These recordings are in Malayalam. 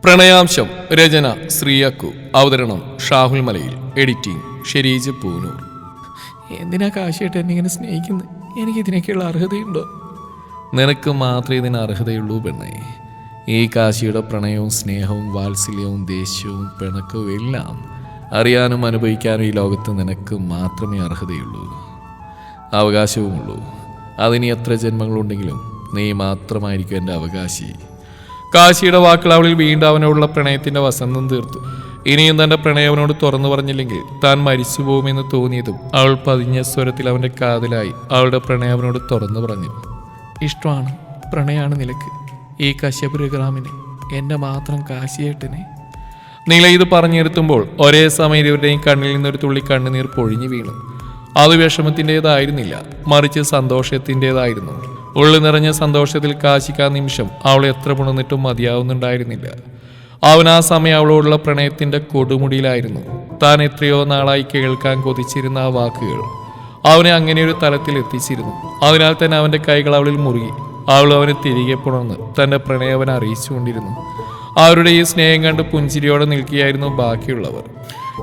പ്രണയാംശം രചന ശ്രീയക്കു. അവതരണം ഷാഹുൽ മലയിൽ. എഡിറ്റിംഗ് ഷെരീജ് പൂനൂർ. എന്തിനാ കാശിയായിട്ട് എന്നെ ഇങ്ങനെ സ്നേഹിക്കുന്നത്? എനിക്ക് ഇതിനൊക്കെയുള്ള അർഹതയുണ്ടോ? നിനക്ക് മാത്രമേ ഇതിന് അർഹതയുള്ളൂ പെണ്ണേ. ഈ കാശിയുടെ പ്രണയവും സ്നേഹവും വാത്സല്യവും ദേഷ്യവും പിണക്കവും എല്ലാം അറിയാനും അനുഭവിക്കാനും ഈ ലോകത്ത് നിനക്ക് മാത്രമേ അർഹതയുള്ളൂ, അവകാശവുമുള്ളൂ. അതിനി എത്ര ജന്മങ്ങളുണ്ടെങ്കിലും നീ മാത്രമായിരിക്കും എൻ്റെ അവകാശി. കാശിയുടെ വാക്കുകൾ അവളിൽ വീണ്ടും അവനോടുള്ള പ്രണയത്തിന്റെ വസന്തം തീർത്തു. ഇനിയും തന്റെ പ്രണയവനോട് തുറന്നു പറഞ്ഞില്ലെങ്കിൽ താൻ മരിച്ചു പോകുമെന്ന് തോന്നിയതും അവൾ പതിഞ്ഞ സ്വരത്തിൽ അവന്റെ കാതിലായി അവളുടെ പ്രണയവനോട് തുറന്നു പറഞ്ഞു. ഇഷ്ടമാണ്, പ്രണയമാണ് നിലക്ക് ഈ കശ്യപുരഗ്രാമിനെ, എന്റെ മാത്രം കാശിയേട്ടനെ. നില ഇത് പറഞ്ഞെടുത്തുമ്പോൾ ഒരേ സമയം ഇവരുടെയും കണ്ണിൽ നിന്നൊരു തുള്ളി കണ്ണുനീർ പൊഴിഞ്ഞു വീണു. അത് വിഷമത്തിൻ്റെതായിരുന്നില്ല, മറിച്ച് സന്തോഷത്തിൻ്റെതായിരുന്നു. ഉള്ളു നിറഞ്ഞ സന്തോഷത്തിൽ കാശിക്കാ നിമിഷം അവളെ എത്ര പുണർന്നിട്ടും മതിയാവുന്നുണ്ടായിരുന്നില്ല. അവൻ ആ സമയം അവളോടുള്ള പ്രണയത്തിന്റെ കൊടുമുടിയിലായിരുന്നു. താൻ എത്രയോ നാളായി കേൾക്കാൻ കൊതിച്ചിരുന്ന ആ വാക്കുകൾ അവനെ അങ്ങനെ ഒരു തലത്തിൽ എത്തിച്ചിരുന്നു. അതിനാൽ തന്നെ അവന്റെ കൈകൾ അവളിൽ മുറുകി. അവൾ അവനെ തിരികെ പുണർന്ന് തന്റെ പ്രണയം അറിയിച്ചുകൊണ്ടിരുന്നു. അവരുടെ ഈ സ്നേഹം കണ്ട് പുഞ്ചിരിയോടെ നിൽക്കുകയായിരുന്നു ബാക്കിയുള്ളവർ.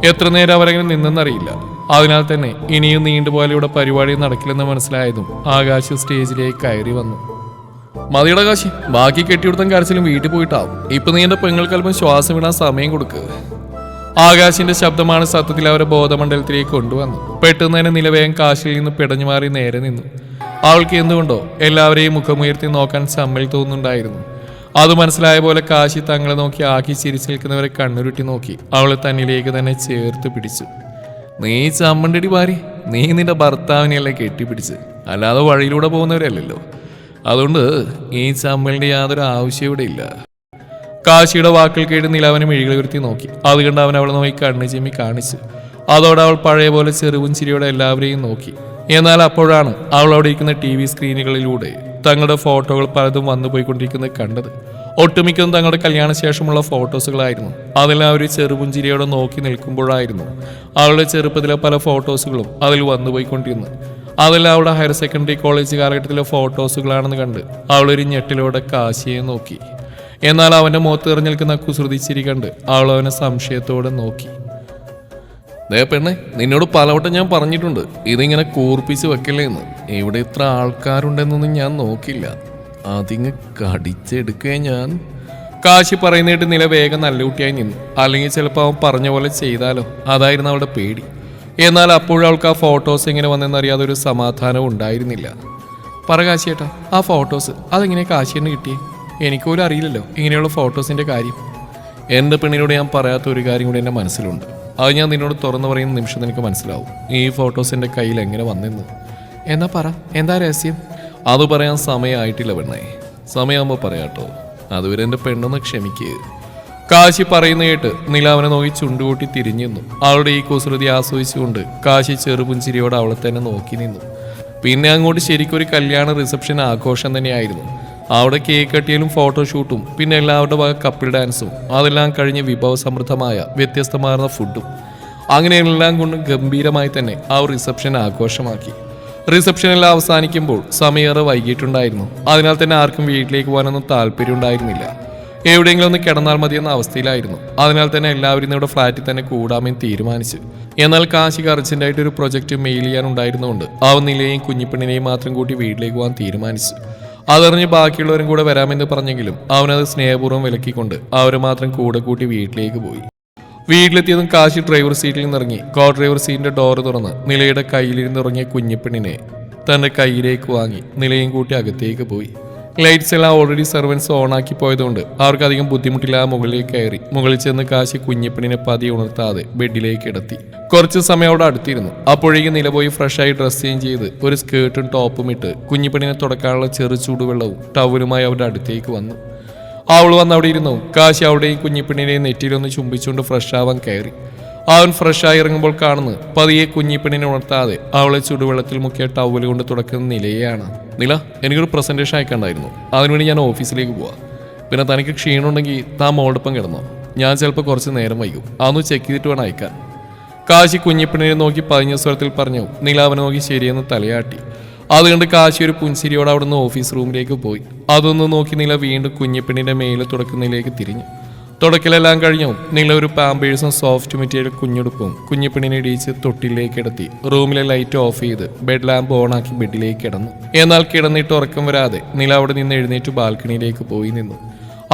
എത്ര നേരം അവരങ്ങനെ നിന്നെന്നറിയില്ല. അതിനാൽ തന്നെ ഇനിയും നീണ്ടുപോലെ ഇവിടെ പരിപാടി നടക്കില്ലെന്ന് മനസ്സിലായതും ആകാശ് സ്റ്റേജിലേക്ക് കയറി വന്നു. മതിയുടെ കാശി, ബാക്കി കെട്ടിയെടുത്തും കരച്ചിലും വീട്ടിൽ പോയിട്ടാവും. ഇപ്പൊ നീ എന്റെ പെങ്ങൾക്കല്പം ശ്വാസം വിടാൻ സമയം കൊടുക്കുക. ആകാശിന്റെ ശബ്ദമാണ് സത്യത്തിൽ അവരെ ബോധമണ്ഡലത്തിലേക്ക് കൊണ്ടുവന്നു. പെട്ടെന്ന് തന്നെ നിലവേഗം കാശിൽ നിന്ന് പിടഞ്ഞു മാറി നേരെ നിന്നു. അവൾക്ക് എന്തുകൊണ്ടോ എല്ലാവരെയും മുഖമുയർത്തി നോക്കാൻ സമ്മൽ തോന്നുന്നുണ്ടായിരുന്നു. അത് മനസ്സിലായ പോലെ കാശി തങ്ങളെ നോക്കി ആക്കി ചിരിച്ചു നിൽക്കുന്നവരെ കണ്ണുരുട്ടി നോക്കി അവളെ തന്നിലേക്ക് തന്നെ ചേർത്ത് പിടിച്ചു. നീ ചമ്മണ്ടടി പാരി, നീ നിന്റെ ഭർത്താവിനെയല്ലേ കെട്ടിപ്പിടിച്ച്, അല്ലാതെ വഴിയിലൂടെ പോകുന്നവരല്ലല്ലോ. അതുകൊണ്ട് ഈ ചമ്മലിന്റെ യാതൊരു ആവശ്യം ഇവിടെ ഇല്ല. കാശിയുടെ വാക്കുകൾ കേട്ട് നിലവനെ മിഴികൾ ഉയർത്തി നോക്കി. അത് കണ്ട് അവൻ അവളെ നോക്കി കണ്ണു ചിമ്മി കാണിച്ചു. അതോടെ അവൾ പഴയ പോലെ ചെറുവും ചിരിയോടെ എല്ലാവരെയും നോക്കി. എന്നാൽ അപ്പോഴാണ് അവൾ അവിടെ ഇരിക്കുന്ന TV സ്ക്രീനുകളിലൂടെ തങ്ങളുടെ ഫോട്ടോകൾ പലതും വന്നു പോയിക്കൊണ്ടിരിക്കുന്നത് കണ്ടത്. ഒട്ടുമിക്കതും തങ്ങളുടെ കല്യാണ ശേഷമുള്ള ഫോട്ടോസുകളായിരുന്നു. അതെല്ലാം അവർ ചെറുപുഞ്ചിരിയോടെ നോക്കി നിൽക്കുമ്പോഴായിരുന്നു അവളുടെ ചെറുപ്പത്തിലെ പല ഫോട്ടോസുകളും അതിൽ വന്നുപോയിക്കൊണ്ടിരുന്നു. അതെല്ലാം അവളുടെ ഹയർ സെക്കൻഡറി കോളേജ് കാലഘട്ടത്തിലെ ഫോട്ടോസുകളാണെന്ന് കണ്ട് അവളൊരു ഞെട്ടിലൂടെ കാശിയെ നോക്കി. എന്നാൽ അവന്റെ മുഖത്ത് എറിഞ്ഞു നിൽക്കുന്ന കുസൃതിച്ചിരി കണ്ട് അവൾ അവനെ സംശയത്തോടെ നോക്കി. ദേ പെണ്ണെ, നിന്നോട് പലവട്ടം ഞാൻ പറഞ്ഞിട്ടുണ്ട് ഇതിങ്ങനെ കൂർപ്പിച്ച് വെക്കല്ലേ എന്ന്. ഇവിടെ ഇത്ര ആൾക്കാരുണ്ടെന്നൊന്നും ഞാൻ നോക്കില്ല, അതിങ്ങ് കടിച്ചെടുക്കുക ഞാൻ. കാശി പറയുന്നേട്ട് നില വേഗം നല്ല കുട്ടിയായി നിന്നു. അല്ലെങ്കിൽ ചിലപ്പോൾ അവൻ പറഞ്ഞ പോലെ ചെയ്താലോ, അതായിരുന്നു അവളുടെ പേടി. എന്നാൽ അപ്പോഴും അവൾക്ക് ആ ഫോട്ടോസ് എങ്ങനെ വന്നെന്നറിയാതെ ഒരു സമാധാനം ഉണ്ടായിരുന്നില്ല. പറ കാശിയേട്ടാ, ആ ഫോട്ടോസ് അതെങ്ങനെ കാശിയെന്ന് കിട്ടിയേ? എനിക്കൊരു അറിയില്ലല്ലോ ഇങ്ങനെയുള്ള ഫോട്ടോസിന്റെ കാര്യം. എൻ്റെ പെണ്ണിനോട് ഞാൻ പറയാത്ത ഒരു കാര്യം കൂടി എൻ്റെ മനസ്സിലുണ്ട്. അത് ഞാൻ നിന്നോട് തുറന്നു പറയുന്ന നിമിഷം നിനക്ക് മനസ്സിലാവും ഈ ഫോട്ടോസ് എൻ്റെ കയ്യിൽ എങ്ങനെ വന്നെന്ന്. എന്നാ പറ, എന്താ രഹസ്യം? അത് പറയാൻ സമയമായിട്ടില്ല പെണ്ണേ, സമയമാകുമ്പോൾ പറയാട്ടോ. അതുവരെ എൻ്റെ പെണ്ണൊന്ന് ക്ഷമിക്കുക. കാശി പറയുന്ന കേട്ട് നില അവനെ നോക്കി ചുണ്ടുകൂട്ടി തിരിഞ്ഞു നിന്നു. അവളുടെ ഈ കുസൃതി ആസ്വദിച്ചുകൊണ്ട് കാശി ചെറുപുഞ്ചിരിയോടെ അവളെ തന്നെ നോക്കി നിന്നു. പിന്നെ അങ്ങോട്ട് ശരിക്കും ഒരു കല്യാണ റിസപ്ഷൻ ആഘോഷം തന്നെയായിരുന്നു. അവിടെ കേക്ക് കട്ടിയലും ഫോട്ടോഷൂട്ടും പിന്നെ എല്ലാവരുടെ വക കപ്പിൾ ഡാൻസും അതെല്ലാം കഴിഞ്ഞ് വിഭവസമൃദ്ധമായ വ്യത്യസ്തമാർന്ന ഫുഡും അങ്ങനെ എല്ലാം കൊണ്ടും ഗംഭീരമായി തന്നെ ആ റിസപ്ഷൻ ആഘോഷമാക്കി. റിസപ്ഷനെല്ലാം അവസാനിക്കുമ്പോൾ സമയേറെ വൈകിട്ടുണ്ടായിരുന്നു. അതിനാൽ തന്നെ ആർക്കും വീട്ടിലേക്ക് പോകാനൊന്നും താല്പര്യം ഉണ്ടായിരുന്നില്ല. എവിടെയെങ്കിലും ഒന്ന് കിടന്നാൽ മതിയെന്ന അവസ്ഥയിലായിരുന്നു. അതിനാൽ തന്നെ എല്ലാവരും ഇവിടെ ഫ്ലാറ്റിൽ തന്നെ കൂടാമെന്ന് തീരുമാനിച്ചു. എന്നാൽ കാശിക്ക് അർജന്റായിട്ട് ഒരു പ്രൊജക്റ്റ് മെയിൽ ചെയ്യാനുണ്ടായിരുന്നുകൊണ്ട് അവൻ നിലയെയും കുഞ്ഞിപ്പെണ്ണിനെയും മാത്രം കൂട്ടി വീട്ടിലേക്ക് പോകാൻ തീരുമാനിച്ചു. അതറിഞ്ഞ് ബാക്കിയുള്ളവരും കൂടെ വരാമെന്ന് പറഞ്ഞെങ്കിലും അവനത് സ്നേഹപൂർവ്വം വിലക്കിക്കൊണ്ട് അവരെ മാത്രം കൂടെ കൂട്ടി വീട്ടിലേക്ക് പോയി. വീട്ടിലെത്തിയതും കാശി ഡ്രൈവർ സീറ്റിൽ നിന്നിറങ്ങി കോ ഡ്രൈവർ സീറ്റിന്റെ ഡോറ് തുറന്ന് നിലയുടെ കയ്യിലിരുന്നിറങ്ങിയ കുഞ്ഞിപ്പെണ്ണിനെ തന്റെ കയ്യിലേക്ക് വാങ്ങി നിലയും കൂട്ടി അകത്തേക്ക് പോയി. ലൈറ്റ്സ് എല്ലാം ഓൾറെഡി സെർവൻസ് ഓണാക്കി പോയതുകൊണ്ട് അവർക്ക് അധികം ബുദ്ധിമുട്ടില്ലാതെ മുകളിലേക്ക് കയറി. മുകളിൽ ചെന്ന് കാശി കുഞ്ഞിപ്പെണ്ണിനെ പതിയെ ഉണർത്താതെ ബെഡിലേക്ക് കിടത്തി. കുറച്ച് സമയം അവിടെ അടുത്തിരുന്നു. അപ്പോഴേക്കും നില പോയി ഫ്രഷായി ഡ്രസ് ചേഞ്ച് ചെയ്ത് ഒരു സ്കേർട്ടും ടോപ്പും ഇട്ട് കുഞ്ഞിപ്പെണ്ണിനെ തുടക്കാനുള്ള ചെറു ചൂടുവെള്ളവും ടവലുമായി അവരുടെ അടുത്തേക്ക് വന്നു. അവൾ വന്ന് അവിടെ ഇരുന്നു. കാശി അവിടെയും കുഞ്ഞിപ്പെണ്ണിനെയും നെറ്റിയിലൊന്ന് ചുംബിച്ചുകൊണ്ട് ഫ്രഷ് ആവാൻ കയറി. അവൻ ഫ്രഷായി ഇറങ്ങുമ്പോൾ കാണുന്നു പതിയെ കുഞ്ഞിപ്പെണ്ണിനെ ഉണർത്താതെ അവളെ ചുടുവെള്ളത്തിൽ മുക്കിയ ടവല് കൊണ്ട് തുടക്കുന്ന നിലയാണ്. നില, എനിക്കൊരു പ്രസന്റേഷൻ അയക്കാണ്ടായിരുന്നു, അതിനുവേണ്ടി ഞാൻ ഓഫീസിലേക്ക് പോവാം. പിന്നെ തനിക്ക് ക്ഷീണമുണ്ടെങ്കിൽ താൻ മോളോടൊപ്പം കിടന്നോ, ഞാൻ ചിലപ്പോൾ കുറച്ച് നേരം വൈകും, അതൊന്ന് ചെക്ക് ചെയ്തിട്ട് വേണം അയക്കാൻ. കാശി കുഞ്ഞിപ്പെണ്ണിനെ നോക്കി പതിഞ്ഞ സ്വരത്തിൽ പറഞ്ഞു. നില അവനെ നോക്കി ശരിയെന്ന് തലയാട്ടി. അതുകൊണ്ട് കാശി ഒരു പുൻസിരിയോടെ അവിടുന്ന് ഓഫീസ് റൂമിലേക്ക് പോയി. അതൊന്ന് നോക്കി നില വീണ്ടും കുഞ്ഞിപ്പെണ്ണിന്റെ മേലെ തുടക്കുന്നതിലേക്ക് തിരിഞ്ഞു. തുടക്കലെല്ലാം കഴിഞ്ഞു നീല ഒരു പാമ്പേഴ്സും സോഫ്റ്റ് മെറ്റീരിയൽ കുഞ്ഞുടുപ്പും കുഞ്ഞിപ്പെണ്ണിനെ ഇടിച്ച് തൊട്ടിലേക്ക് കിടത്തി റൂമിലെ ലൈറ്റ് ഓഫ് ചെയ്ത് ബെഡ് ലാമ്പ് ഓണാക്കി ബെഡിലേക്ക് കിടന്നു. എന്നാൽ കിടന്നിട്ട് ഉറക്കം വരാതെ നീല അവിടെ നിന്ന് എഴുന്നേറ്റ് ബാൽക്കണിയിലേക്ക് പോയി നിന്നു.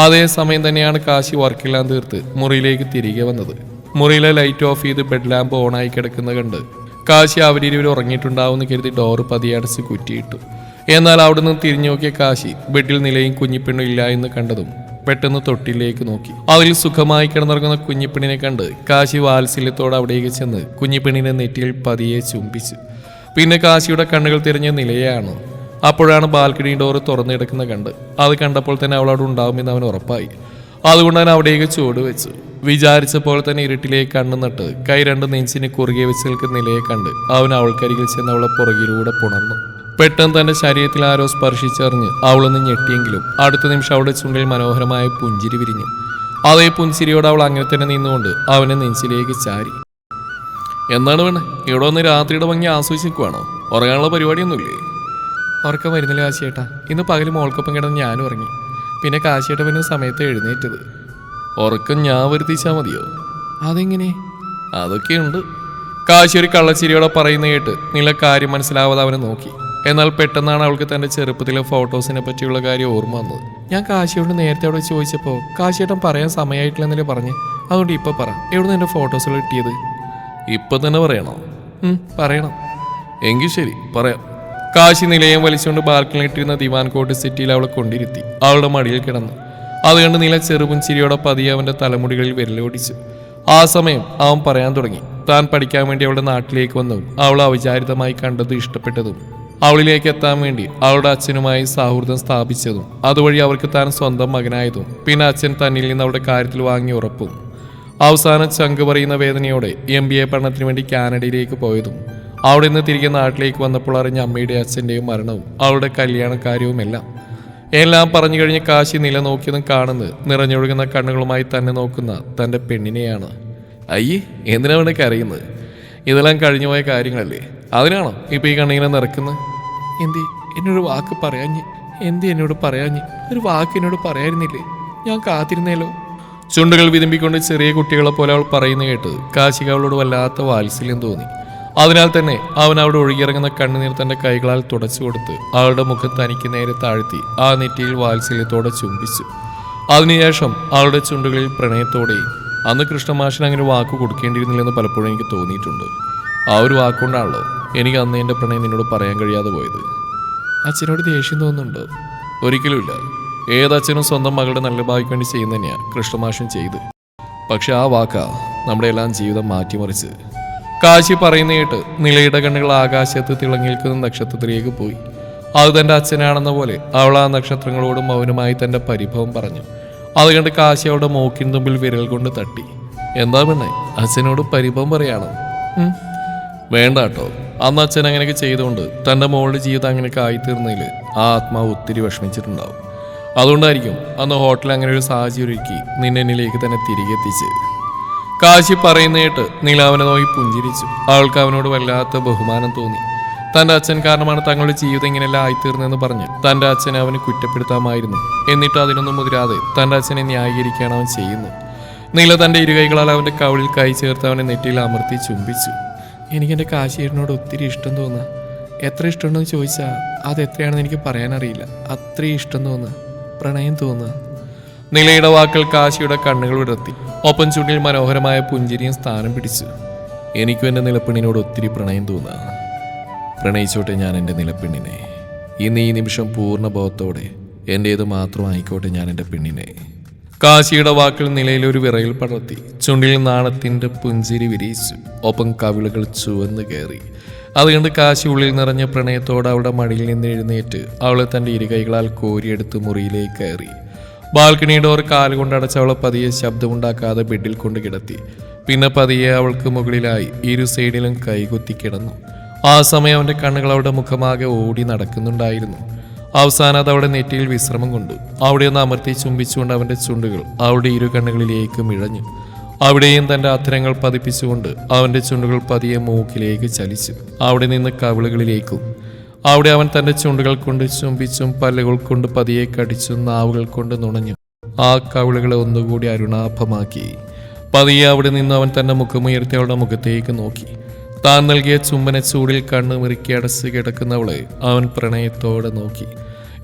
അതേ സമയം തന്നെയാണ് കാശി വർക്കെല്ലാം തീർത്ത് മുറിയിലേക്ക് തിരികെ വന്നത്. മുറിയിലെ ലൈറ്റ് ഓഫ് ചെയ്ത് ബെഡ് ലാമ്പ് ഓണായി കിടക്കുന്ന കണ്ട് കാശി അവരിരുവർ ഉറങ്ങിയിട്ടുണ്ടാവുമെന്ന് കരുതി ഡോറ് പതിയെ അടച്ച് കുറ്റിയിട്ടു. എന്നാൽ അവിടെ നിന്ന് തിരിഞ്ഞു നോക്കിയ കാശി ബെഡിൽ നിലയും കുഞ്ഞിപ്പെണ്ണും ഇല്ല എന്ന് കണ്ടതും പെട്ടെന്ന് തൊട്ടിലേക്ക് നോക്കി. അതിൽ സുഖമായി കിടന്നിറങ്ങുന്ന കുഞ്ഞിപ്പെണ്ണിനെ കണ്ട് കാശി വാത്സല്യത്തോടെ അവിടേക്ക് ചെന്ന് കുഞ്ഞിപ്പെണ്ണിനെ നെറ്റിയിൽ പതിയെ ചുംബിച്ചു. പിന്നെ കാശിയുടെ കണ്ണുകൾ തിരിഞ്ഞ നിലയാണ്. അപ്പോഴാണ് ബാൽക്കണി ഡോറ് തുറന്നു കിടക്കുന്ന കണ്ട്. അത് കണ്ടപ്പോൾ തന്നെ അവൾ അവിടെ ഉണ്ടാവുമെന്ന് അവൻ ഉറപ്പായി. അതുകൊണ്ട് അവൻ അവിടേക്ക് ചുവട് വെച്ചു. വിചാരിച്ചപ്പോൾ തന്നെ ഇരുട്ടിലേക്ക് കണ്ണു നട്ട് കൈ രണ്ട് നെഞ്ചിന് കുറുകെ വെച്ച് നിൽക്കുന്ന നിലയെ കണ്ട് അവൻ അവൾക്കരികിൽ ചെന്ന് അവളെ പുറകിലൂടെ പുണർന്നു. പെട്ടെന്ന് തന്റെ ശരീരത്തിൽ ആരോ സ്പർശിച്ചറിഞ്ഞ് അവളൊന്ന് ഞെട്ടിയെങ്കിലും അടുത്ത നിമിഷം അവളുടെ ചുണ്ടിൽ മനോഹരമായ പുഞ്ചിരി വിരിഞ്ഞു. അതേ പുഞ്ചിരിയോട് അവൾ അങ്ങനെ തന്നെ നിന്നുകൊണ്ട് അവനെ നെഞ്ചിലേക്ക് ചാരി. എന്താണ് വേണേ, ഇവിടെ വന്ന് രാത്രിയുടെ ഭംഗി ആസ്വദിച്ചിരിക്കുവാണോ? ഉറങ്ങാനുള്ള പരിപാടിയൊന്നുമില്ലേ? ഉറക്കം വരുന്നില്ല കാശിയേട്ടാ. ഇന്ന് പകൽ മോൾക്കൊപ്പം കിടന്ന് ഞാനും ഉറങ്ങി. പിന്നെ കാശിയേട്ട പിന്നെ സമയത്ത് എഴുന്നേറ്റത്. ഉറക്കം ഞാൻ വരുത്തിച്ചാൽ മതിയോ? അതെങ്ങനെ? അതൊക്കെയുണ്ട്. കാശി ഒരു കള്ളച്ചിരിയോടെ പറയുന്ന കേട്ട് നീല കാര്യം മനസ്സിലാവാതെ അവനെ നോക്കി. എന്നാൽ പെട്ടെന്നാണ് അവൾക്ക് തന്റെ ചെറുപ്പത്തിലെ ഫോട്ടോസിനെ പറ്റിയുള്ള കാര്യം ഓർമ്മ വന്നത്. ഞാൻ കാശിയോട് നേരത്തെ അവിടെ ചോദിച്ചപ്പോൾ കാശിയേട്ടൻ പറയാൻ സമയമായിട്ടില്ലെന്നല്ലേ പറഞ്ഞ്. അതുകൊണ്ട് ഇപ്പൊ പറ, എവിടുന്ന് എന്റെ ഫോട്ടോസുകൾ കിട്ടിയത്? ഇപ്പൊ തന്നെ പറയണോ? പറയണം. എങ്കിൽ ശരി, പറയാം. കാശി നിലയം വലിച്ചുകൊണ്ട് ബാൽക്കണിയിൽ ഇട്ടിരുന്ന ദിവാൻ കോട്ട് സിറ്റിയിൽ അവളെ കൊണ്ടിരുത്തി അവളുടെ മടിയിൽ കിടന്നു. അതുകൊണ്ട് നീല ചെറുപുഞ്ചിരിയോടെ പതിയെ അവന്റെ തലമുടികളിൽ വിരലോടിച്ചു. ആ സമയം അവൻ പറയാൻ തുടങ്ങി. താൻ പഠിക്കാൻ വേണ്ടി അവളുടെ നാട്ടിലേക്ക് വന്നതും അവൾ അവിചാരിതമായി കണ്ടതും ഇഷ്ടപ്പെട്ടതും അവളിലേക്ക് എത്താൻ വേണ്ടി അവളുടെ അച്ഛനുമായി സൗഹൃദം സ്ഥാപിച്ചതും അതുവഴി അവർക്ക് താൻ സ്വന്തം മകനായതും പിന്നെ അച്ഛൻ തന്നിൽ നിന്ന് അവളുടെ കാര്യത്തിൽ വാങ്ങിയ ഉറപ്പും അവസാനം ചങ്ക് പറയുന്ന വേദനയോടെ MBA പഠനത്തിന് വേണ്ടി കാനഡയിലേക്ക് പോയതും അവിടെ നിന്ന് തിരികെ നാട്ടിലേക്ക് വന്നപ്പോൾ അറിഞ്ഞ അമ്മയുടെ അച്ഛൻ്റെയും മരണവും അവളുടെ കല്യാണക്കാര്യവും എല്ലാം പറഞ്ഞു കഴിഞ്ഞ് കാശി നില നോക്കിയതും കാണുന്നത് നിറഞ്ഞൊഴുകുന്ന കണ്ണുകളുമായി തന്നെ നോക്കുന്ന തൻ്റെ പെണ്ണിനെയാണ്. അയ്യേ, എന്തിനാ വേണ്ടൊക്കെ അറിയുന്നത്? ഇതെല്ലാം കഴിഞ്ഞുപോയ കാര്യങ്ങളല്ലേ, അതിനാണോ ഇപ്പം ഈ കണ്ണിങ്ങനെ നിറക്കുന്നത്? എന്തി എന്നോട് വാക്ക് പറയാഞ്ഞ്? എന്നോട് പറയാഞ്ഞ്? ഒരു വാക്ക് എന്നോട് പറയായിരുന്നില്ലേ? ഞാൻ കാത്തിരുന്നേലോ. ചുണ്ടുകൾ വിതുമ്പിക്കൊണ്ട് ചെറിയ കുട്ടികളെ പോലെ അവൾ പറയുന്ന കേട്ട് കാശിക്ക് അവളോട് വല്ലാത്ത വാത്സല്യം തോന്നി. അതിനാൽ തന്നെ അവൻ അവിടെ ഒഴുകിയിറങ്ങുന്ന കണ്ണുനീർ തന്റെ കൈകളാൽ തുടച്ചു കൊടുത്ത് അവളുടെ മുഖം തനിക്ക് നേരെ താഴ്ത്തി ആ നെറ്റിയിൽ വാത്സല്യത്തോടെ ചുംബിച്ചു. അതിനുശേഷം അവളുടെ ചുണ്ടുകളിൽ പ്രണയത്തോടെയും അന്ന് കൃഷ്ണമാഷിന് അങ്ങനെ വാക്ക് കൊടുക്കേണ്ടിയിരുന്നില്ലെന്ന് പലപ്പോഴും എനിക്ക് തോന്നിയിട്ടുണ്ട്. ആ ഒരു വാക്കുകൊണ്ടാണല്ലോ എനിക്ക് അന്ന് എൻ്റെ പ്രണയം നിന്നോട് പറയാൻ കഴിയാതെ പോയത്. അച്ഛനോട് ദേഷ്യം തോന്നുന്നുണ്ടോ? ഒരിക്കലുമില്ല. ഏതച്ഛനും സ്വന്തം മകളുടെ നല്ല ഭാവിക്ക് വേണ്ടി ചെയ്യുന്ന തന്നെയാണ് കൃഷ്ണമാഷും ചെയ്ത്. പക്ഷെ ആ വാക്കാ നമ്മുടെ എല്ലാം ജീവിതം മാറ്റിമറിച്ച്. കാശി പറയുന്ന കേട്ട് നിലയുടെ കണ്ണുകൾ ആകാശത്ത് തിളങ്ങി നിൽക്കുന്ന നക്ഷത്രത്തിലേക്ക് പോയി. അത് തൻ്റെ അച്ഛനാണെന്ന പോലെ അവൾ ആ നക്ഷത്രങ്ങളോടും മൗനമായി തൻ്റെ പരിഭവം പറഞ്ഞു. അത് കണ്ട് കാശി അവളുടെ മൂക്കിൻ തുമ്പിൽ വിരൽ കൊണ്ട് തട്ടി. എന്താ പെണ്ണേ, അച്ഛനോട് പരിഭവം പറയാണോ? വേണ്ട കേട്ടോ. അന്ന് അച്ഛൻ അങ്ങനെയൊക്കെ ചെയ്തുകൊണ്ട് തൻ്റെ മോളുടെ ജീവിതം അങ്ങനെയൊക്കെ ആയിത്തീർന്നതിൽ ആ ആത്മാവ് ഒത്തിരി വിഷമിച്ചിട്ടുണ്ടാവും. അതുകൊണ്ടായിരിക്കും അന്ന് ഹോട്ടലിൽ അങ്ങനെ ഒരു സാഹചര്യം ഒരുക്കി നിന്നെ എന്നിലേക്ക് തന്നെ തിരികെ എത്തിച്ച്. കാശി പറയുന്ന കേട്ട് നീല അവനെ നോക്കി പുഞ്ചിരിച്ചു. അവൾക്ക് അവനോട് വല്ലാത്ത ബഹുമാനം തോന്നി. തൻ്റെ അച്ഛൻ കാരണമാണ് തങ്ങളുടെ ജീവിതം ഇങ്ങനെയെല്ലാം ആയിത്തീർന്നെന്ന് പറഞ്ഞ് തൻ്റെ അച്ഛനെ അവന് കുറ്റപ്പെടുത്താമായിരുന്നു. എന്നിട്ട് അതിനൊന്നും മുതിരാതെ തൻ്റെ അച്ഛനെ ന്യായീകരിക്കുകയാണ് അവൻ ചെയ്യുന്നത്. നീല തൻ്റെ ഇരുകൈകളാൽ അവൻ്റെ കവിളിൽ കൈ ചേർത്ത് അവനെ നെറ്റിയിൽ അമർത്തി ചുംബിച്ചു. എനിക്കെൻ്റെ കാശിയേട്ടനോട് ഒത്തിരി ഇഷ്ടം തോന്നുക. എത്ര ഇഷ്ടമുണ്ടെന്ന് ചോദിച്ചാൽ അത് എത്രയാണെന്ന് എനിക്ക് പറയാനറിയില്ല. അത്രയും ഇഷ്ടം തോന്നുക, പ്രണയം തോന്നുക. നിലയുടെ വാക്കുകൾ കാശിയുടെ കണ്ണുകൾ വിടർത്തി. ഒപ്പം ചുണ്ടിൽ മനോഹരമായ പുഞ്ചിരിയും സ്ഥാനം പിടിച്ചു. എനിക്കും എൻ്റെ നിലപ്പെണ്ണിനോട് ഒത്തിരി പ്രണയം തോന്നുക. പ്രണയിച്ചോട്ടെ ഞാൻ എൻ്റെ നിലപ്പെണ്ണിനെ. ഇന്ന് ഈ നിമിഷം പൂർണ്ണബോധത്തോടെ എൻ്റേത് മാത്രമായിക്കോട്ടെ ഞാൻ എൻ്റെ പെണ്ണിനെ. കാശിയുടെ വാക്കുകൾ നിലയിലൊരു വിറയിൽ പടർത്തി. ചുണ്ടിൽ നാണത്തിൻ്റെ പുഞ്ചിരി വിരിയിച്ചു. ഒപ്പം കവിളുകൾ ചുവന്ന് കയറി. അതുകൊണ്ട് കാശി ഉള്ളിൽ നിറഞ്ഞ പ്രണയത്തോടെ അവളുടെ മടിയിൽ നിന്ന് എഴുന്നേറ്റ് അവളെ തൻ്റെ ഇരുകൈകളാൽ കോരിയെടുത്ത് മുറിയിലേക്ക് കയറി. ബാൽക്കണി ഡോർ കാലുകൊണ്ട് അടച്ചവളെ പതിയെ ശബ്ദമുണ്ടാക്കാതെ ബെഡിൽ കൊണ്ട് കിടത്തി. പിന്നെ പതിയെ അവൾക്ക് മുകളിലായി ഇരു സൈഡിലും കൈകുത്തി കിടന്നു. ആ സമയം അവൻ്റെ കണ്ണുകൾ അവളുടെ മുഖമാകെ ഓടി നടക്കുന്നുണ്ടായിരുന്നു. അവസാനം അത് അവിടെ നെറ്റിയിൽ വിശ്രമം കൊണ്ടു. അവിടെ ഒന്ന് അമർത്തി ചുംബിച്ചുകൊണ്ട് അവൻ്റെ ചുണ്ടുകൾ അവളുടെ ഇരു കണ്ണുകളിലേക്ക് മിഴഞ്ഞു. അവിടെയും തൻ്റെ അധരങ്ങൾ പതിപ്പിച്ചുകൊണ്ട് അവൻ്റെ ചുണ്ടുകൾ പതിയെ മൂക്കിലേക്ക് ചലിച്ചു. അവിടെ നിന്ന് കവിളുകളിലേക്കും. അവിടെ അവൻ തൻ്റെ ചുണ്ടുകൾ കൊണ്ട് ചുംബിച്ചും പല്ലുകൾ കൊണ്ട് പതിയെ കടിച്ചും നാവുകൾ കൊണ്ട് നുണഞ്ഞു. ആ കവിളുകളെ ഒന്നുകൂടി അരുണാഭമാക്കി. പതിയെ അവിടെ നിന്ന് അവൻ തന്റെ മുഖമുയർത്തി അവളുടെ മുഖത്തേക്ക് നോക്കി. താൻ നൽകിയ ചുംബന ചൂടിൽ കണ്ണ് മുറുക്കി അടച്ച് കിടക്കുന്നവളെ അവൻ പ്രണയത്തോടെ നോക്കി.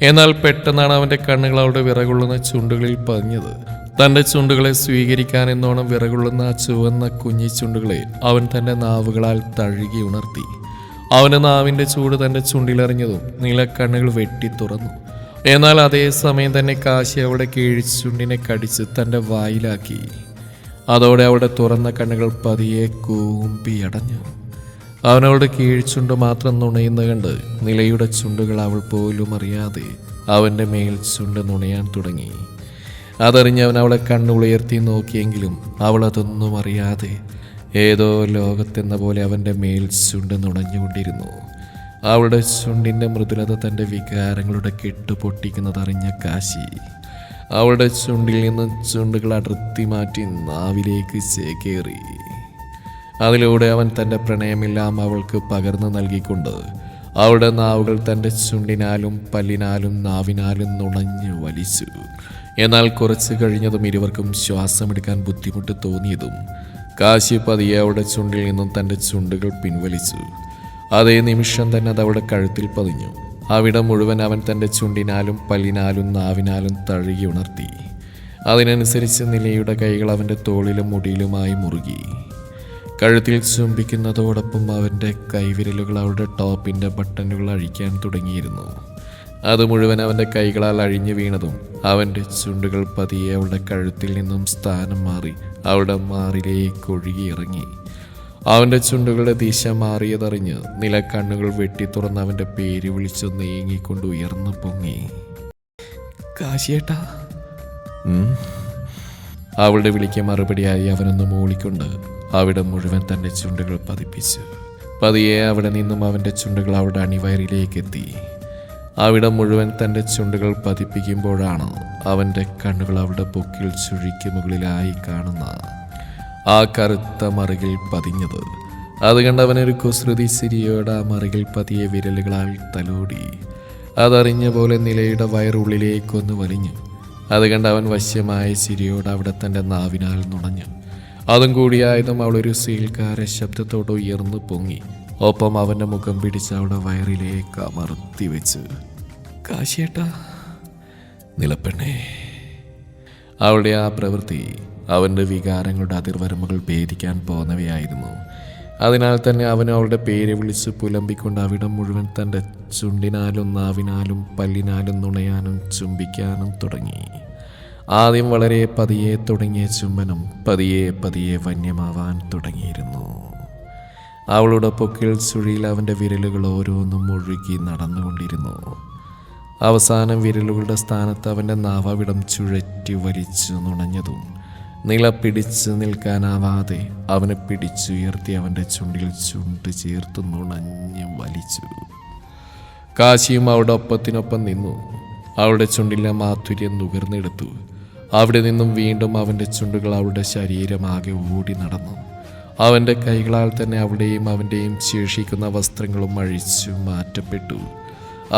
എന്നാൽ പെട്ടെന്നാണ് അവന്റെ കണ്ണുകൾ അവളുടെ വിറകൊള്ളുന്ന ചുണ്ടുകളിൽ പതിഞ്ഞത്. തന്റെ ചുണ്ടുകളെ സ്വീകരിക്കാൻ എന്നോണം വിറകൊള്ളുന്ന ആ ചുവന്ന കുഞ്ഞി ചുണ്ടുകളെ അവൻ തന്റെ നാവുകളാൽ തഴുകി ഉണർത്തി. അവന്റെ നാവിന്റെ ചൂട് തന്റെ ചുണ്ടിലെറിഞ്ഞതും നീലക്കണ്ണുകൾ വെട്ടി തുറന്നു. എന്നാൽ അതേസമയം തന്നെ കാശി അവളുടെ കീഴ്ചുണ്ടിനെ കടിച്ച് തന്റെ വായിലാക്കി. അതോടെ അവളുടെ തുറന്ന കണ്ണുകൾ പതിയെ കൂമ്പിയടഞ്ഞു. അവനവളുടെ കീഴ്ചുണ്ട് മാത്രം നുണയുന്ന കണ്ട് നിലയുടെ ചുണ്ടുകൾ അവൾ പോലും അറിയാതെ അവന്റെ മേൽ ചുണ്ട് നുണയാൻ തുടങ്ങി. അതറിഞ്ഞ് അവൻ അവളെ കണ്ണുയർത്തി നോക്കിയെങ്കിലും അവൾ അതൊന്നും അറിയാതെ ഏതോ ലോകത്തെന്ന പോലെ അവന്റെ മേൽ ചുണ്ട് നുണഞ്ഞുകൊണ്ടിരുന്നു. അവളുടെ ചുണ്ടിന്റെ മൃദുലത തന്റെ വികാരങ്ങളുടെ കെട്ട് പൊട്ടിക്കുന്നതറിഞ്ഞ കാശി അവളുടെ ചുണ്ടിൽ നിന്ന് ചുണ്ടുകൾ അടർത്തി മാറ്റി നാവിലേക്ക് ചേക്കേറി. അതിലൂടെ അവൻ തൻ്റെ പ്രണയമെല്ലാം അവൾക്ക് പകർന്നു നൽകിക്കൊണ്ട് അവളുടെ നാവുകൾ തൻ്റെ ചുണ്ടിനാലും പല്ലിനാലും നാവിനാലും നുണഞ്ഞു വലിച്ചു. എന്നാൽ കുറച്ച് കഴിഞ്ഞതും ഇരുവർക്കും ശ്വാസമെടുക്കാൻ ബുദ്ധിമുട്ട് തോന്നിയതും കാശി പതിയെ അവളുടെ ചുണ്ടിൽ നിന്നും തൻ്റെ ചുണ്ടുകൾ പിൻവലിച്ചു. അതേ നിമിഷം തന്നെ അത് അവളുടെ കഴുത്തിൽ പതിഞ്ഞു. അവിടെ മുഴുവൻ അവൻ തൻ്റെ ചുണ്ടിനാലും പല്ലിനാലും നാവിനാലും തഴുകി ഉണർത്തി. അതിനനുസരിച്ച് നിലയുടെ കൈകൾ അവൻ്റെ തോളിലും മുടിയിലുമായി മുറുകി. കഴുത്തിൽ ചുംബിക്കുന്നതോടൊപ്പം അവൻ്റെ കൈവിരലുകൾ അവളുടെ ടോപ്പിൻ്റെ ബട്ടണുകൾ അഴിക്കാൻ തുടങ്ങിയിരുന്നു. അത് മുഴുവൻ അവൻ്റെ കൈകളാൽ അഴിഞ്ഞു വീണതും അവൻ്റെ ചുണ്ടുകൾ പതിയെ അവളുടെ കഴുത്തിൽ നിന്നും സ്ഥാനം മാറി അവളുടെ മാറിലേക്ക് ഒഴുകിയിറങ്ങി. അവൻ്റെ ചുണ്ടുകളുടെ ദിശ മാറിയതറിഞ്ഞ് നിലക്കണ്ണുകൾ വെട്ടി തുറന്ന് അവൻ്റെ പേര് വിളിച്ചു നീങ്ങിക്കൊണ്ട് ഉയർന്നു പൊങ്ങി. കാശിയേട്ടാ. അവളുടെ വിളിക്ക് മറുപടിയായി അവനൊന്ന് മൂളിക്കൊണ്ട് അവിടെ മുഴുവൻ തൻ്റെ ചുണ്ടുകൾ പതിപ്പിച്ചു. പതിയെ അവിടെ നിന്നും അവൻ്റെ ചുണ്ടുകൾ അവളുടെ അണിവയറിലേക്ക് എത്തി. അവിടെ മുഴുവൻ തൻ്റെ ചുണ്ടുകൾ പതിപ്പിക്കുമ്പോഴാണ് അവൻ്റെ കണ്ണുകൾ അവളുടെ പൊക്കിൽ ചുഴിക്ക് മുകളിലായി കാണുന്ന ആ കറുത്ത മറുകിൽ പതിഞ്ഞത്. അത് കണ്ടവനൊരു കുസൃതി ചിരിയോടെ ആ മറുകിൽ പതിയെ വിരലുകളാൽ തലോടി. അതറിഞ്ഞ പോലെ നിലയുടെ വയറുള്ളിലേക്കൊന്ന് വലിഞ്ഞു. അത് കണ്ടവൻ വശ്യമായ ചിരിയോടെ അവിടെ തൻ്റെ നാവിനാൽ നുണഞ്ഞു. അതും കൂടിയായതും അവളൊരു സീൽക്കാര ശബ്ദത്തോട് ഉയർന്നു പൊങ്ങി. ഒപ്പം അവൻ്റെ മുഖം പിടിച്ച് അവളുടെ വയറിലേക്ക് അമർത്തി വെച്ച്. കാശിയേട്ടാ. നിലപ്പെണ്ണേ. അവളുടെ ആ പ്രവൃത്തി അവൻ്റെ വികാരങ്ങളുടെ അതിർവരമ്പുകൾ ഭേദിക്കാൻ പോന്നവയായിരുന്നു. അതിനാൽ തന്നെ അവൻ അവളുടെ പേര് വിളിച്ച് പുലമ്പിക്കൊണ്ട് അവിടം മുഴുവൻ തൻ്റെ ചുണ്ടിനാലും നാവിനാലും പല്ലിനാലും നുണയാനും ചുംബിക്കാനും തുടങ്ങി. ആദ്യം വളരെ പതിയെ തുടങ്ങിയ ചുംബനം പതിയെ പതിയെ വന്യമാവാൻ തുടങ്ങിയിരുന്നു. അവളുടെ പൊക്കിൽ ചുഴിയിൽ അവൻ്റെ വിരലുകൾ ഓരോന്നും ഒഴുകി നടന്നുകൊണ്ടിരുന്നു. അവസാനം വിരലുകളുടെ സ്ഥാനത്ത് അവൻ്റെ നാവവിടം ചുഴറ്റി വലിച്ചു നുണഞ്ഞതും നില പിടിച്ച് നിൽക്കാനാവാതെ അവനെ പിടിച്ചുയർത്തി അവൻ്റെ ചുണ്ടിൽ ചുണ്ട് ചേർത്ത് നുണഞ്ഞ് വലിച്ചു. കാശിയും അവളുടെ ഒപ്പത്തിനൊപ്പം നിന്നു. അവളുടെ ചുണ്ടിലെ മാധുര്യം നുകർന്നെടുത്തു. അവിടെ നിന്നും വീണ്ടും അവൻ്റെ ചുണ്ടുകൾ അവളുടെ ശരീരമാകെ ഓടി നടന്നു. അവൻ്റെ കൈകളാൽ തന്നെ അവളുടെയും അവൻ്റെയും ശേഷിക്കുന്ന വസ്ത്രങ്ങളും അഴിച്ചു മാറ്റപ്പെട്ടു.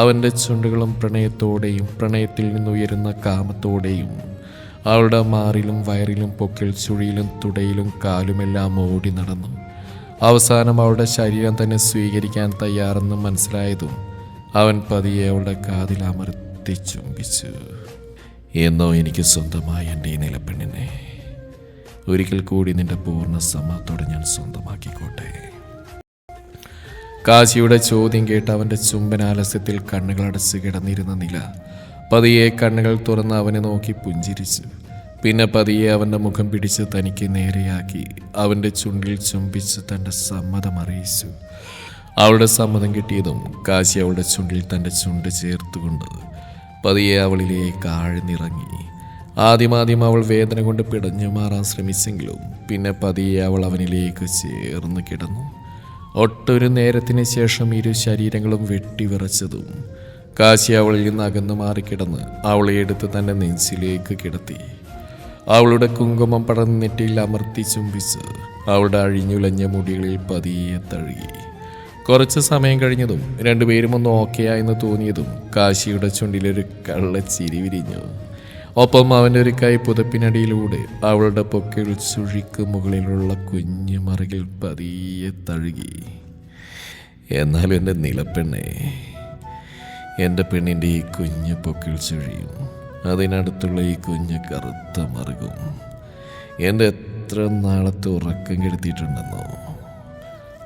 അവൻ്റെ ചുണ്ടുകളും പ്രണയത്തോടെയും പ്രണയത്തിൽ നിന്നുയരുന്ന കാമത്തോടെയും അവളുടെ മാറിലും വയറിലും പൊക്കിൽ ചുഴിയിലും തുടയിലും കാലുമെല്ലാം ഓടി നടന്നു. അവസാനം അവളുടെ ശരീരം തന്നെ സ്വീകരിക്കാൻ തയ്യാറെന്ന് മനസ്സിലായതും അവൻ പതിയെ അവളുടെ കാതിൽ അമർത്തി ചുംബിച്ചു. എന്നോ എനിക്ക് സ്വന്തമായി എൻ്റെ ഈ നിലപ്പെണ്ണിനെ ഒരിക്കൽ കൂടി നിന്റെ പൂർണ്ണ സമ്മതത്തോടെ ഞാൻ സ്വന്തമാക്കിക്കോട്ടെ. കാശിയുടെ ചോദ്യം കേട്ട് അവൻ്റെ ചുംബനാലസ്യത്തിൽ കണ്ണുകളടച്ച് കിടന്നിരുന്ന നില പതിയെ കണ്ണുകൾ തുറന്ന് അവനെ നോക്കി പുഞ്ചിരിച്ചു. പിന്നെ പതിയെ അവൻ്റെ മുഖം പിടിച്ച് തനിക്ക് നേരെയാക്കി അവൻ്റെ ചുണ്ടിൽ ചുംബിച്ച് തൻ്റെ സമ്മതം അറിയിച്ചു. അവളുടെ സമ്മതം കിട്ടിയതും കാശി അവളുടെ ചുണ്ടിൽ തൻ്റെ ചുണ്ട് ചേർത്തുകൊണ്ട് പതിയെ അവളിലേക്ക് ആഴ്ന്നിറങ്ങി. ആദ്യം അവൾ വേദന കൊണ്ട് പിടഞ്ഞു മാറാൻ ശ്രമിച്ചെങ്കിലും പിന്നെ പതിയെ അവൾ അവനിലേക്ക് ചേർന്ന് കിടന്നു. ഒട്ടൊരു നേരത്തിന് ശേഷം ഇരു ശരീരങ്ങളും വെട്ടിവിറച്ചതും കാശി അവളിൽ നിന്ന് അകന്നു മാറിക്കിടന്ന് അവളെ എടുത്ത് തൻ്റെ നെഞ്ചിലേക്ക് കിടത്തി. അവളുടെ കുങ്കുമം പടർന്ന് നെറ്റിയിൽ അമർത്തി ചുംബിച്ച് അവളുടെ അഴിഞ്ഞുലഞ്ഞ മുടികളിൽ പതിയെ തഴുകി. കുറച്ച് സമയം കഴിഞ്ഞതും രണ്ടുപേരും ഒന്ന് ഓക്കെയായെന്ന് തോന്നിയതും കാശിയുടെ ചുണ്ടിലൊരു കള്ളച്ചിരി വിരിഞ്ഞു. ഒപ്പം അവൻ്റെ ഒരു കൈ പുതപ്പിനടിയിലൂടെ അവളുടെ പൊക്കിൽ ചുഴിക്ക് മുകളിലുള്ള കുഞ്ഞു മറുകിൽ പതിയെ തഴുകി. എന്നാലും എൻ്റെ നിലപ്പെണ്ണേ, എൻ്റെ പെണ്ണിൻ്റെ ഈ കുഞ്ഞു പൊക്കിൽ ചുഴിയും അതിനടുത്തുള്ള ഈ കുഞ്ഞു കറുത്ത മറുകും എൻ്റെ എത്ര നാളത്തെ ഉറക്കം കെടുത്തിയിട്ടുണ്ടെന്നോ.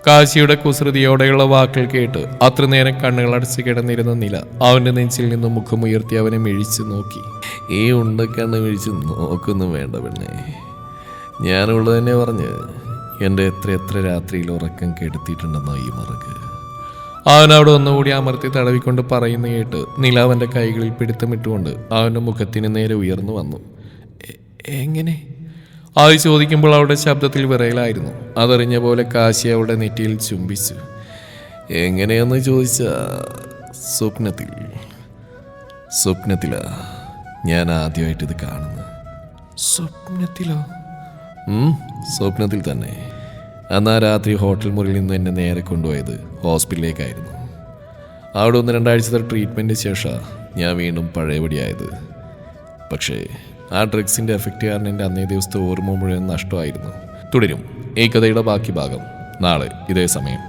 കാശിയുടെ കുസൃതിയോടെയുള്ള വാക്കുകൾ കേട്ട് അത്ര നേരം കണ്ണുകൾ അടച്ച് കിടന്നിരുന്ന നില അവൻ്റെ നെഞ്ചിൽ നിന്ന് മുഖമുയർത്തി അവനെ മിഴിച്ചു നോക്കി. ഈ ഉണ്ടക്കണ്ണ് മിഴിച്ച് നോക്കൊന്നും വേണ്ട പെണ്ണേ, ഞാനുള്ളത് തന്നെ പറഞ്ഞ് എൻ്റെ എത്ര രാത്രിയിൽ ഉറക്കം കെടുത്തിയിട്ടുണ്ടെന്നോ ഈ മറുക്. അവനവിടെ ഒന്നുകൂടി അമർത്തി തടവിക്കൊണ്ട് പറയുന്ന കേട്ട് നില അവൻ്റെ കൈകളിൽ പിടുത്തമിട്ടുകൊണ്ട് അവൻ്റെ മുഖത്തിന് നേരെ ഉയർന്നു വന്നു. എങ്ങനെ? അത് ചോദിക്കുമ്പോൾ അവളുടെ ശബ്ദത്തിൽ വിറയലായിരുന്നു. അതറിഞ്ഞ പോലെ കാശി അവളുടെ നെറ്റിയിൽ ചുംബിച്ചു. എങ്ങനെയെന്ന് ചോദിച്ചാ സ്വപ്നത്തിലാ ഞാൻ ആദ്യമായിട്ടിത് കാണുന്നത്. സ്വപ്നത്തിലോ? സ്വപ്നത്തിൽ തന്നെ. അന്ന് ആ രാത്രി ഹോട്ടൽ മുറിയിൽ നിന്ന് എന്നെ നേരെ കൊണ്ടുപോയത് ഹോസ്പിറ്റലിലേക്കായിരുന്നു. അവിടെ 1-2 ആഴ്ചത്തെ ട്രീറ്റ്മെൻറ്റിന് ശേഷം ഞാൻ വീണ്ടും പഴയപടിയായത്. പക്ഷേ ആ ഡ്രഗ്സിൻ്റെ എഫക്റ്റ് കാരണം എൻ്റെ അന്നേ ദിവസത്തെ ഓർമ്മ മുഴുവൻ നഷ്ടമായിരുന്നു. തുടരും ഈ കഥയുടെ ബാക്കി ഭാഗം നാളെ ഇതേ സമയം.